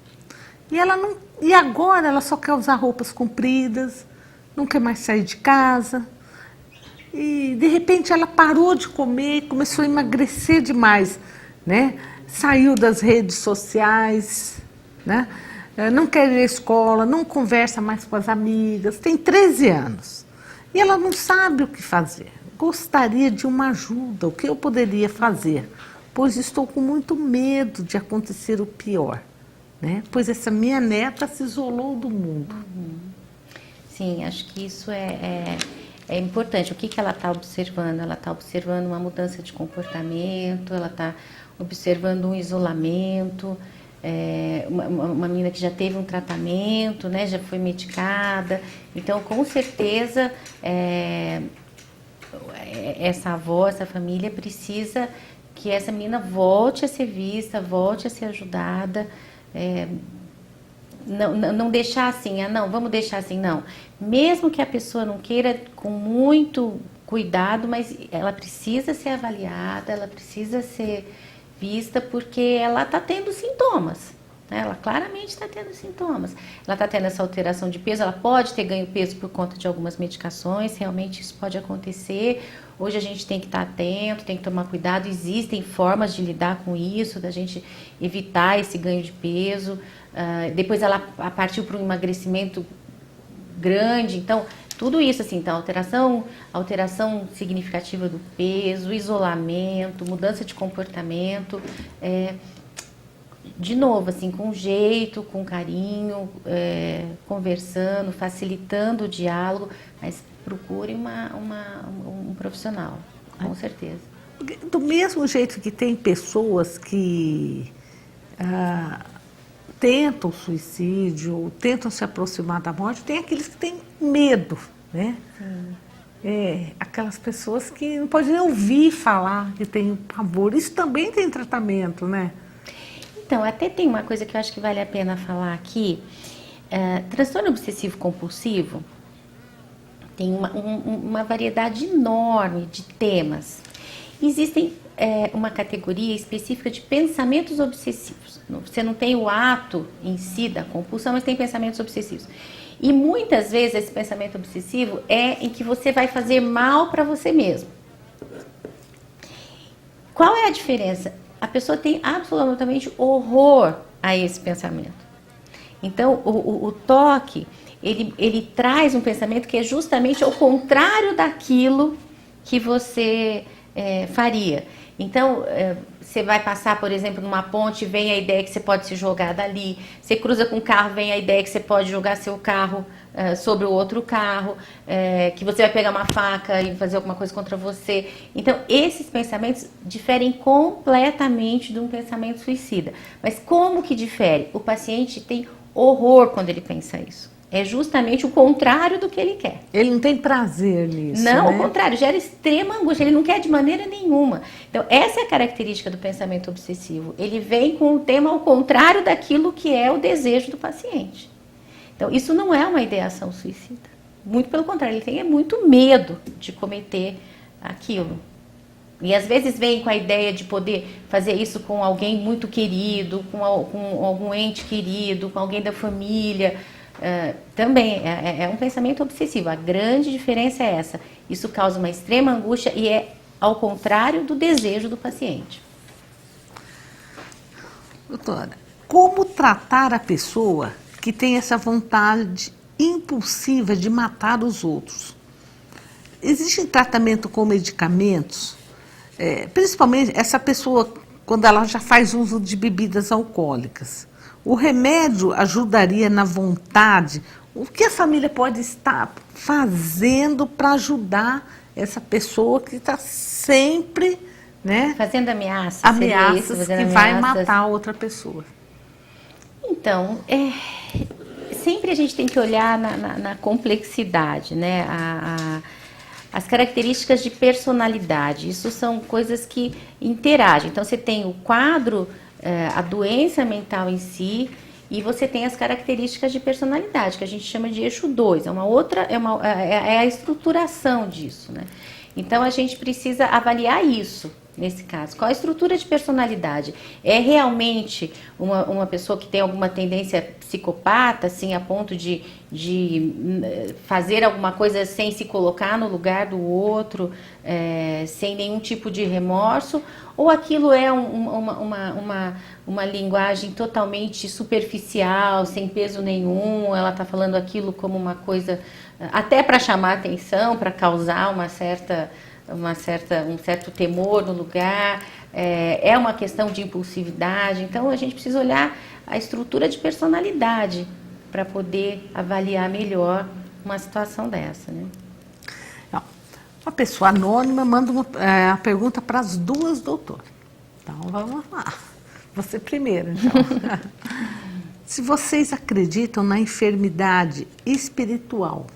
E agora ela só quer usar roupas compridas, não quer mais sair de casa. E de repente ela parou de comer e começou a emagrecer demais, né? Saiu das redes sociais, né? Não quer ir à escola, não conversa mais com as amigas, tem 13 anos. E ela não sabe o que fazer. Gostaria de uma ajuda, o que eu poderia fazer? Pois estou com muito medo de acontecer o pior. Né? Pois essa minha neta se isolou do mundo. Sim, acho que isso é importante. O que ela está observando? Ela está observando uma mudança de comportamento, ela está observando um isolamento, uma menina que já teve um tratamento, né, já foi medicada. Então, com certeza, essa avó, essa família precisa que essa menina volte a ser vista, volte a ser ajudada. Não deixar assim, não, vamos deixar assim, não. Mesmo que a pessoa não queira, com muito cuidado, mas ela precisa ser avaliada, ela precisa ser vista, porque ela está tendo sintomas, né? Ela claramente está tendo sintomas. Ela está tendo essa alteração de peso, ela pode ter ganho peso por conta de algumas medicações, realmente isso pode acontecer. Hoje a gente tem que estar atento, tem que tomar cuidado, existem formas de lidar com isso, da gente evitar esse ganho de peso. Depois ela partiu para um emagrecimento grande, então tudo isso assim, então alteração significativa do peso, isolamento, mudança de comportamento, de novo assim, com jeito, com carinho, conversando, facilitando o diálogo, mas procure um profissional, com certeza. Do mesmo jeito que tem pessoas que tentam suicídio, tentam se aproximar da morte, tem aqueles que têm medo, né? Aquelas pessoas que não podem nem ouvir falar, que têm pavor. Isso também tem tratamento, né? Então, até tem uma coisa que eu acho que vale a pena falar aqui. Transtorno obsessivo compulsivo tem uma variedade enorme de temas. Existem uma categoria específica de pensamentos obsessivos. Você não tem o ato em si da compulsão, mas tem pensamentos obsessivos. E muitas vezes esse pensamento obsessivo é em que você vai fazer mal para você mesmo. Qual é a diferença? A pessoa tem absolutamente horror a esse pensamento. Então, o toque, ele traz um pensamento que é justamente ao contrário daquilo que você faria. Então, você vai passar, por exemplo, numa ponte, vem a ideia que você pode se jogar dali. Você cruza com um carro, vem a ideia que você pode jogar seu carro sobre o outro carro, que você vai pegar uma faca e fazer alguma coisa contra você. Então, esses pensamentos diferem completamente de um pensamento suicida. Mas como que difere? O paciente tem horror quando ele pensa isso. É justamente o contrário do que ele quer. Ele não tem prazer nisso, não, né? Ao contrário, gera extrema angústia. Ele não quer de maneira nenhuma. Então, essa é a característica do pensamento obsessivo. Ele vem com o tema ao contrário daquilo que é o desejo do paciente. Então, isso não é uma ideação suicida. Muito pelo contrário, ele tem muito medo de cometer aquilo. E às vezes vem com a ideia de poder fazer isso com alguém muito querido, com algum ente querido, com alguém da família. Também é um pensamento obsessivo. A grande diferença é essa. Isso causa uma extrema angústia e é ao contrário do desejo do paciente. Doutora, como tratar a pessoa que tem essa vontade impulsiva de matar os outros? Existe tratamento com medicamentos? Principalmente essa pessoa, quando ela já faz uso de bebidas alcoólicas. O remédio ajudaria na vontade? O que a família pode estar fazendo para ajudar essa pessoa que está sempre, né, fazendo ameaças? Ameaças que vai matar outra pessoa. Então, sempre a gente tem que olhar na complexidade, né? As características de personalidade. Isso são coisas que interagem. Então, você tem o quadro, a doença mental em si, e você tem as características de personalidade, que a gente chama de eixo 2. É a estruturação disso, né? Então, a gente precisa avaliar isso, nesse caso. Qual a estrutura de personalidade? É realmente uma pessoa que tem alguma tendência psicopata, assim, a ponto de fazer alguma coisa sem se colocar no lugar do outro, sem nenhum tipo de remorso? Ou aquilo é uma linguagem totalmente superficial, sem peso nenhum, ela está falando aquilo como uma coisa até para chamar atenção, para causar um certo temor no lugar, é uma questão de impulsividade. Então, a gente precisa olhar a estrutura de personalidade para poder avaliar melhor uma situação dessa, né? Uma pessoa anônima manda uma pergunta para as duas doutoras. Então, vamos lá. Você primeiro, então. Se vocês acreditam na enfermidade espiritual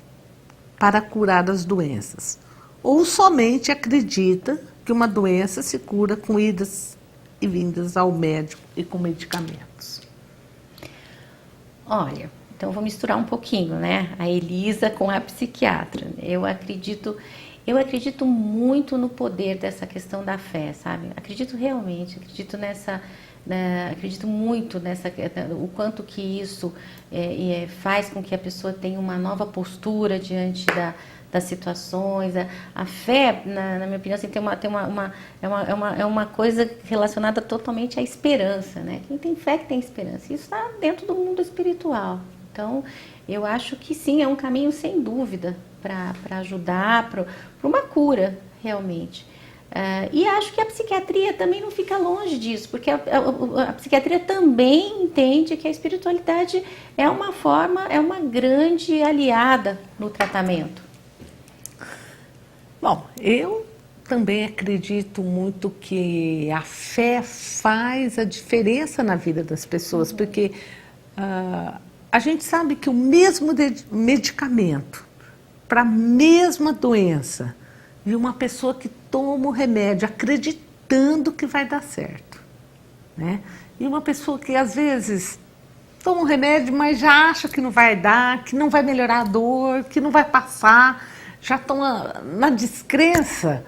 para curar as doenças, ou somente acredita que uma doença se cura com idas e vindas ao médico e com medicamentos? Olha, então vou misturar um pouquinho, né? A Elisa com a psiquiatra. Eu acredito muito no poder dessa questão da fé, sabe? Acredito realmente, acredito muito o quanto que isso faz com que a pessoa tenha uma nova postura diante das situações. A fé, na minha opinião, assim, é uma coisa relacionada totalmente à esperança, né? Quem tem fé que tem esperança. Isso está dentro do mundo espiritual. Então, eu acho que sim, é um caminho sem dúvida para ajudar, para uma cura, realmente. E acho que a psiquiatria também não fica longe disso, porque a psiquiatria também entende que a espiritualidade é uma grande aliada no tratamento. Bom, eu também acredito muito que a fé faz a diferença na vida das pessoas, porque a gente sabe que o mesmo medicamento para a mesma doença de uma pessoa que toma o remédio acreditando que vai dar certo, né? E uma pessoa que às vezes toma um remédio, mas já acha que não vai dar, que não vai melhorar a dor, que não vai passar, já estão na descrença.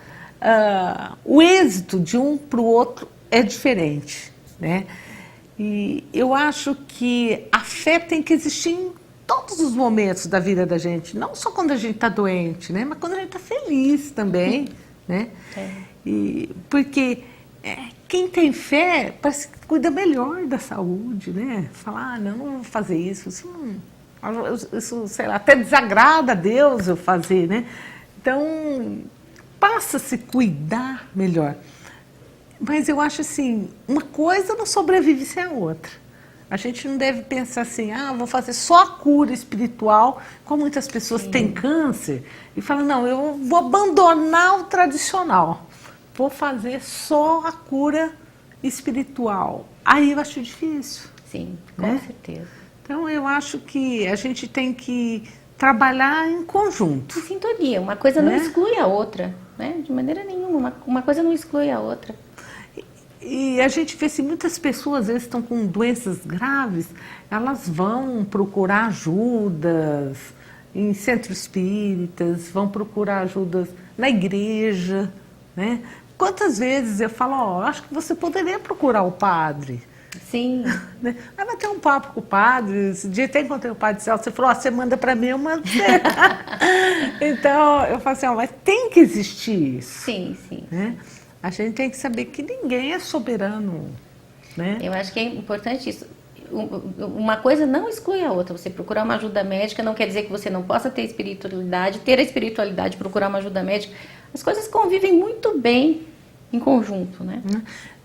O êxito de um para o outro é diferente, né? E eu acho que a fé tem que existir em todos os momentos da vida da gente, não só quando a gente está doente, né? Mas quando a gente está feliz também, né? Porque quem tem fé parece que cuida melhor da saúde, né? Falar, não vou fazer isso, isso, sei lá, até desagrada a Deus eu fazer, né? Então, passa a se cuidar melhor. Mas eu acho assim, uma coisa não sobrevive sem a outra. A gente não deve pensar assim, vou fazer só a cura espiritual, como muitas pessoas têm câncer, e falam, não, eu vou abandonar o tradicional, vou fazer só a cura espiritual. Aí eu acho difícil. Sim, com certeza. Então eu acho que a gente tem que trabalhar em conjunto. Em sintonia, uma coisa não exclui a outra, né? De maneira nenhuma, uma coisa não exclui a outra. E a gente vê se muitas pessoas às vezes estão com doenças graves, elas vão procurar ajudas em centros espíritas, vão procurar ajudas na igreja, né? Quantas vezes eu falo, acho que você poderia procurar o padre. Sim. Vai bater um papo com o padre. Esse dia até encontrei o padre Celso, você falou, você manda para mim, eu mando. Então, eu falo assim, mas tem que existir isso. Sim, sim. Né? A gente tem que saber que ninguém é soberano, né? Eu acho que é importante isso. Uma coisa não exclui a outra. Você procurar uma ajuda médica não quer dizer que você não possa ter espiritualidade, ter a espiritualidade, procurar uma ajuda médica. As coisas convivem muito bem em conjunto, né?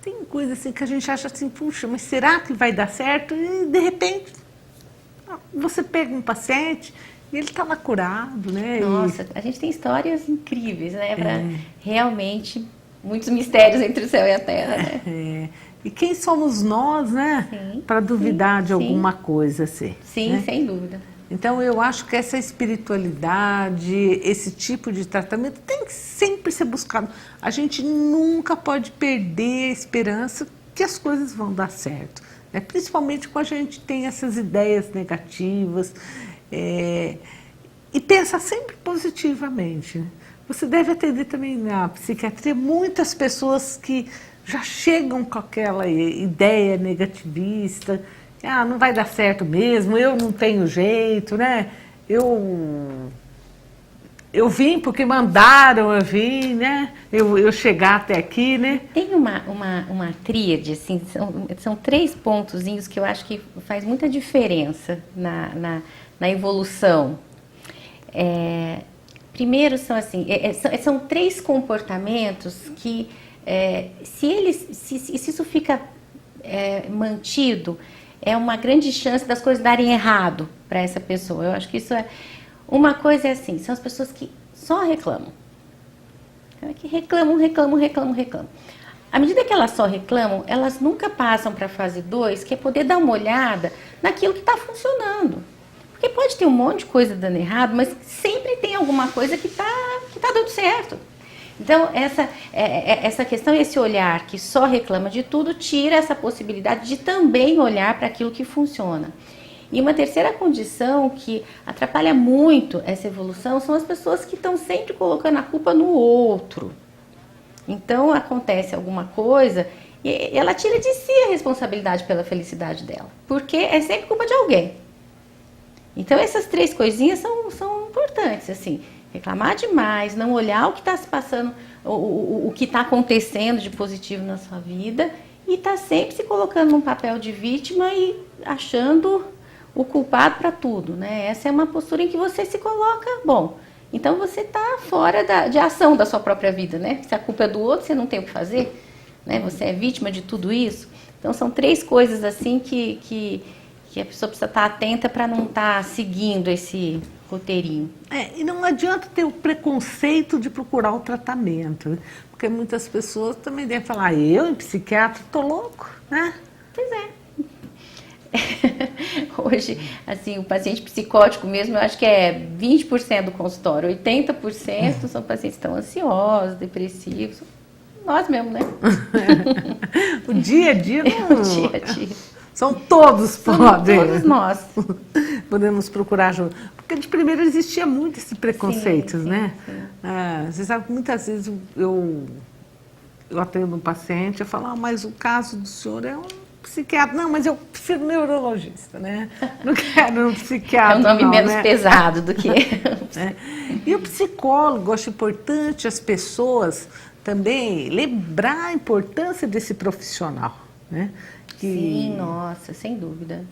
Tem coisa assim que a gente acha assim, puxa, mas será que vai dar certo? E de repente, você pega um paciente e ele está lá curado, né? Nossa, a gente tem histórias incríveis, né? Realmente, muitos mistérios entre o céu e a terra, né? E quem somos nós, né? Para duvidar de alguma coisa assim. Sim, né? sem dúvida. Então eu acho que essa espiritualidade, esse tipo de tratamento tem que sempre ser buscado. A gente nunca pode perder a esperança que as coisas vão dar certo, né? Principalmente quando a gente tem essas ideias negativas, e pensar sempre positivamente, né? Você deve atender também na psiquiatria muitas pessoas que já chegam com aquela ideia negativista, não vai dar certo mesmo, eu não tenho jeito, né? Eu vim porque mandaram eu vim, né? Eu chegar até aqui, né? Tem uma tríade, assim, são 3 pontozinhos que eu acho que faz muita diferença na evolução. Primeiro são assim, são 3 comportamentos que se isso fica mantido, é uma grande chance das coisas darem errado para essa pessoa. Eu acho que isso uma coisa é assim, são as pessoas que só reclamam. Que reclamam. à medida que elas só reclamam, elas nunca passam para a fase 2, que é poder dar uma olhada naquilo que está funcionando. Porque pode ter um monte de coisa dando errado, mas sempre tem alguma coisa que tá dando certo. Então, essa questão, esse olhar que só reclama de tudo, tira essa possibilidade de também olhar para aquilo que funciona. E uma terceira condição que atrapalha muito essa evolução são as pessoas que estão sempre colocando a culpa no outro. Então, acontece alguma coisa e ela tira de si a responsabilidade pela felicidade dela, porque é sempre culpa de alguém. Então, essas 3 coisinhas são importantes, assim, reclamar demais, não olhar o que está se passando, o que está acontecendo de positivo na sua vida e tá sempre se colocando num papel de vítima e achando o culpado para tudo, né? Essa é uma postura em que você se coloca, bom, então você está fora de ação da sua própria vida, né? Se a culpa é do outro, você não tem o que fazer, né? Você é vítima de tudo isso. Então, são 3 coisas assim que a pessoa precisa estar atenta para não estar seguindo esse roteirinho. E não adianta ter o preconceito de procurar o tratamento, porque muitas pessoas também devem falar, eu, em psiquiatra, tô louco, né? Pois é. Hoje, assim, o paciente psicótico mesmo, eu acho que é 20% do consultório, 80% são pacientes que estão ansiosos, depressivos, nós mesmo, né? O dia a dia não... O dia a dia. São todos podem. Todos nós. Podemos procurar ajuda. Porque de primeiro existia muito esse preconceito, sim, né? Sim. Você sabe que muitas vezes eu atendo um paciente, eu falo, mas o caso do senhor é um psiquiatra. Não, mas eu prefiro neurologista, né? Não quero um psiquiatra. É um nome não, menos né? pesado do que... E o psicólogo, acho importante as pessoas também lembrar a importância desse profissional, né? Sim, nossa, sem dúvida.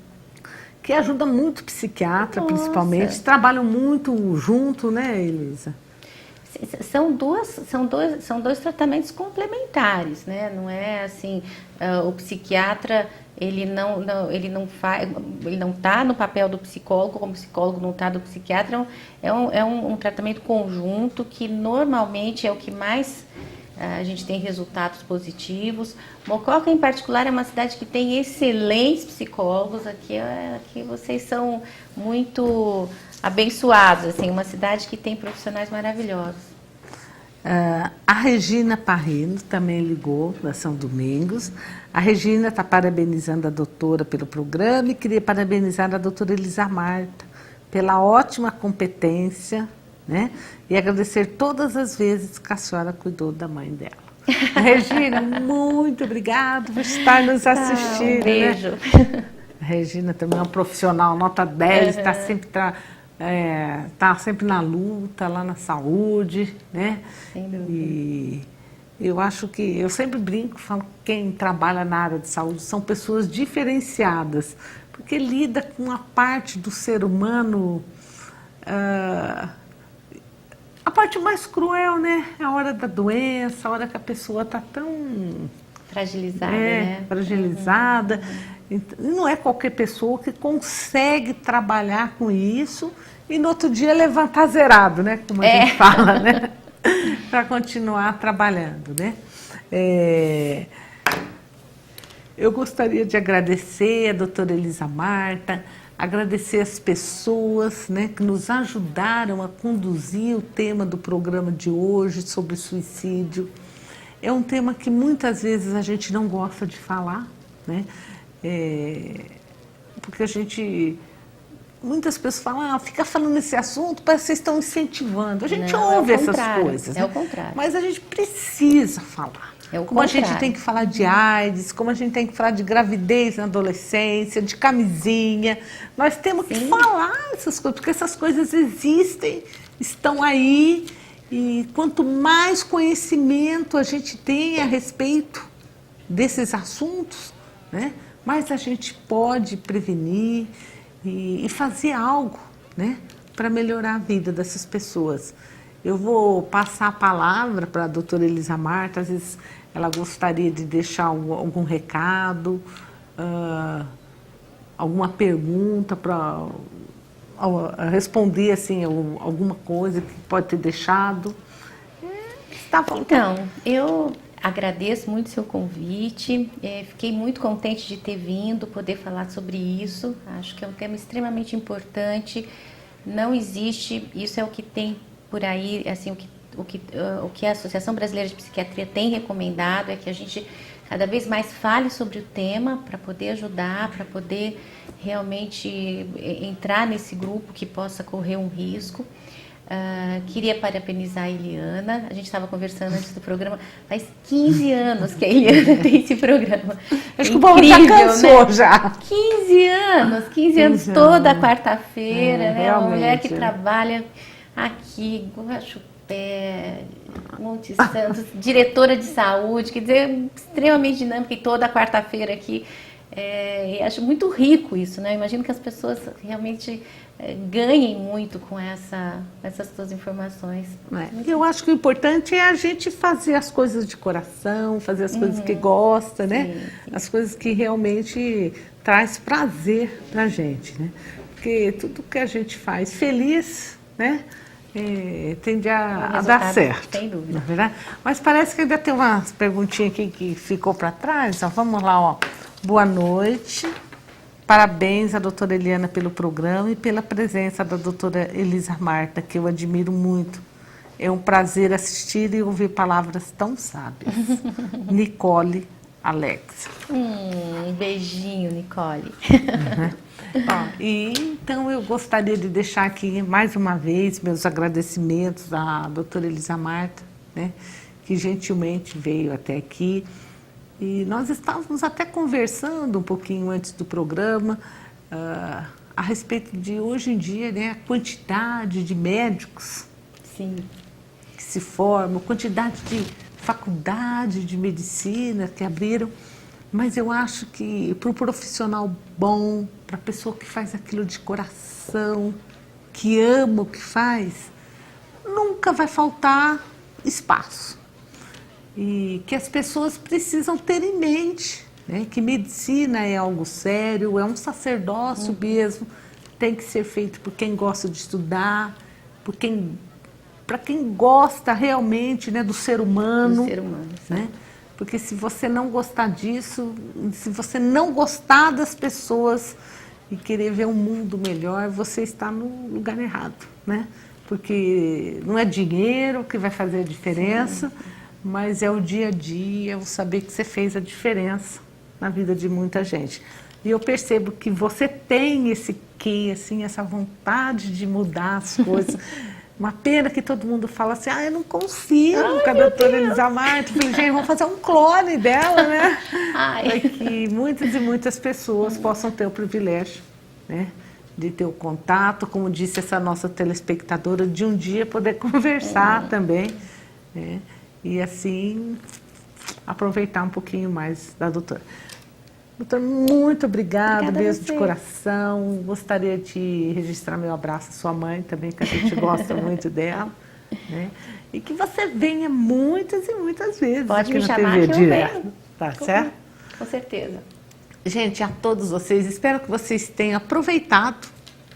Que ajuda muito o psiquiatra, Nossa. principalmente. Trabalham muito junto, né, Elisa? São dois tratamentos complementares, né? Não é assim, o psiquiatra ele não está no papel do psicólogo, como o psicólogo não está do psiquiatra. É um tratamento conjunto que normalmente é o que mais a gente tem resultados positivos. Mococa, em particular, é uma cidade que tem excelentes psicólogos. Aqui vocês são muito abençoados, assim, uma cidade que tem profissionais maravilhosos. A Regina Parrino também ligou da São Domingos. A Regina está parabenizando a doutora pelo programa e queria parabenizar a doutora Elisa Marta pela ótima competência, né? E agradecer todas as vezes que a senhora cuidou da mãe dela. Regina, muito obrigada por estar nos assistindo. Um beijo. Né? A Regina também é uma profissional, nota 10, está sempre, tá sempre na luta, lá na saúde, né? Sem dúvida. E eu acho que, eu sempre brinco, falo que quem trabalha na área de saúde são pessoas diferenciadas, porque lida com a parte do ser humano, a parte mais cruel, né? É a hora da doença, a hora que a pessoa está tão... Fragilizada, né? Fragilizada. Não é qualquer pessoa que consegue trabalhar com isso e no outro dia levantar zerado, né? Como a gente fala, né? Para continuar trabalhando, né? Eu gostaria de agradecer a doutora Elisa Marta, agradecer as pessoas, né, que nos ajudaram a conduzir o tema do programa de hoje sobre suicídio. É um tema que muitas vezes a gente não gosta de falar, né? Porque muitas pessoas falam, fica falando esse assunto, parece que vocês estão incentivando. A gente ouve essas coisas. É o contrário. Mas a gente precisa falar. Como a gente tem que falar de AIDS, como a gente tem que falar de gravidez na adolescência, de camisinha. Nós temos que falar essas coisas, porque essas coisas existem, estão aí. E quanto mais conhecimento a gente tem a respeito desses assuntos, né, mais a gente pode prevenir e fazer algo, né, para melhorar a vida dessas pessoas. Eu vou passar a palavra para a doutora Elisa Marta, às vezes ela gostaria de deixar algum recado, alguma pergunta para responder assim, alguma coisa que pode ter deixado. Está bom. Então, Agradeço muito o seu convite, fiquei muito contente de ter vindo, poder falar sobre isso. Acho que é um tema extremamente importante. Não existe, isso é o que tem por aí, assim, o que a Associação Brasileira de Psiquiatria tem recomendado é que a gente cada vez mais fale sobre o tema para poder ajudar, para poder realmente entrar nesse grupo que possa correr um risco. Queria parabenizar a Eliana. A gente estava conversando antes do programa. Faz 15 anos que a Eliana tem esse programa. Acho que o povo já cansou, né? Já. 15 anos toda quarta-feira, né? Uma mulher que é. trabalha aqui, Guaxupé, Montes Santos, diretora de saúde, quer dizer, extremamente dinâmica e toda quarta-feira aqui. E acho muito rico isso, né? Imagino que as pessoas realmente ganhem muito com essas suas informações. Eu acho que o importante é a gente fazer as coisas de coração, fazer as coisas que gosta, né? Sim. As coisas que realmente traz prazer pra gente, né? Porque tudo que a gente faz feliz, né? Tende a dar certo. Sem dúvida. Não é verdade? Mas parece que ainda tem umas perguntinhas aqui que ficou para trás. Então, vamos lá, ó. Boa noite. Parabéns à doutora Eliana pelo programa e pela presença da doutora Elisa Marta, que eu admiro muito. É um prazer assistir e ouvir palavras tão sábias. Nicole Alex. Um beijinho, Nicole. Então, eu gostaria de deixar aqui, mais uma vez, meus agradecimentos à doutora Elisa Marta, né, que gentilmente veio até aqui. E nós estávamos até conversando um pouquinho antes do programa a respeito de, hoje em dia, né, a quantidade de médicos. Sim. Que se formam, a quantidade de faculdade de medicina que abriram. Mas eu acho que para o profissional bom, para a pessoa que faz aquilo de coração, que ama o que faz, nunca vai faltar espaço. E que as pessoas precisam ter em mente, né, que medicina é algo sério, é um sacerdócio mesmo, tem que ser feito por quem gosta de estudar, para quem gosta realmente, né, do ser humano. Do ser humano, né? Porque se você não gostar disso, se você não gostar das pessoas e querer ver um mundo melhor, você está no lugar errado, né? Porque não é dinheiro que vai fazer a diferença, sim, mas é o dia a dia, o saber que você fez a diferença na vida de muita gente. E eu percebo que você tem esse quê, assim, essa vontade de mudar as coisas. Uma pena que todo mundo fala assim, eu não consigo com a doutora Elisa Marta. Falei, gente, vamos fazer um clone dela, né? Para que muitas e muitas pessoas possam ter o privilégio, né, de ter o contato, como disse essa nossa telespectadora, de um dia poder conversar também, né? E assim aproveitar um pouquinho mais da doutora. Doutora, muito obrigada mesmo de coração. Gostaria de registrar meu abraço à sua mãe também, que a gente gosta muito dela, né? E que você venha muitas e muitas vezes. Pode aqui me na chamar TV que eu direto. venho. Tá certo? Com certeza. Gente, a todos vocês, espero que vocês tenham aproveitado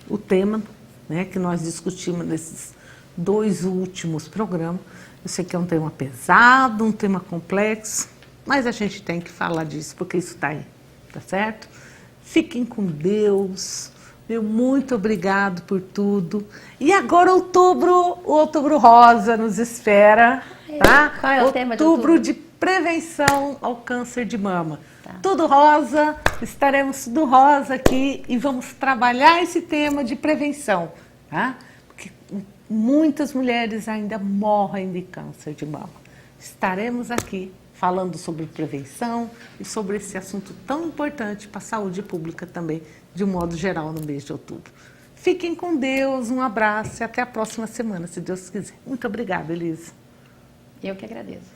o tema, né, que nós discutimos nesses 2 últimos programas. Eu sei que é um tema pesado, um tema complexo, mas a gente tem que falar disso, porque isso está aí. Tá certo? Fiquem com Deus. Meu muito obrigado por tudo. E agora o Outubro Rosa nos espera, tá? Qual é o tema de outubro? De prevenção ao câncer de mama. Tá. Tudo rosa, estaremos tudo rosa aqui e vamos trabalhar esse tema de prevenção, tá? Porque muitas mulheres ainda morrem de câncer de mama. Estaremos aqui falando sobre prevenção e sobre esse assunto tão importante para a saúde pública também, de um modo geral, no mês de outubro. Fiquem com Deus, um abraço e até a próxima semana, se Deus quiser. Muito obrigada, Elisa. Eu que agradeço.